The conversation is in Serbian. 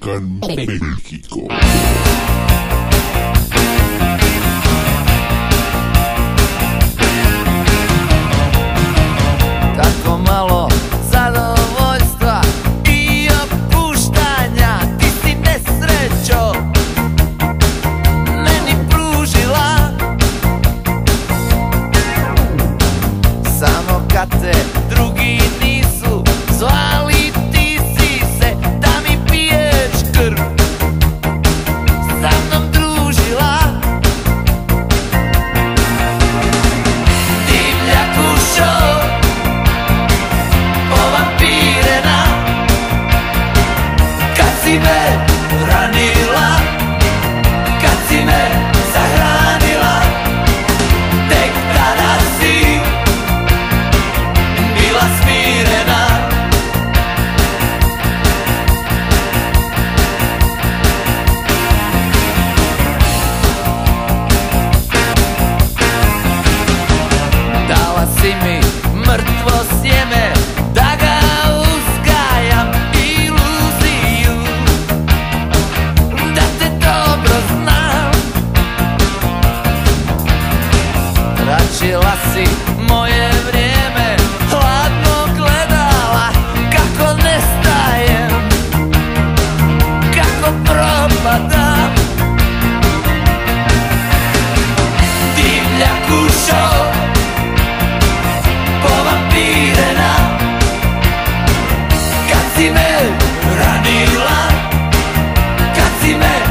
Balkan México. Tako malo zadovoljstva i opuštanja, ti si nesrećo meni pružila. Samo kad te drugi nisu zvali, ti si se da mi piješ krv sa mnom družila. Divlja kušo ovampirena, kad si me ranila, kad si me sahranila, tek tada si bila smirena. Dala si mi mrtvo sjeme da ga uzgajam, iluziju da te dobro znam. Tračila si moje vrijeme, hladno gledala kako nestajem, kako propadam. Divlja kušo povampirena, kad si me ranila, kad si me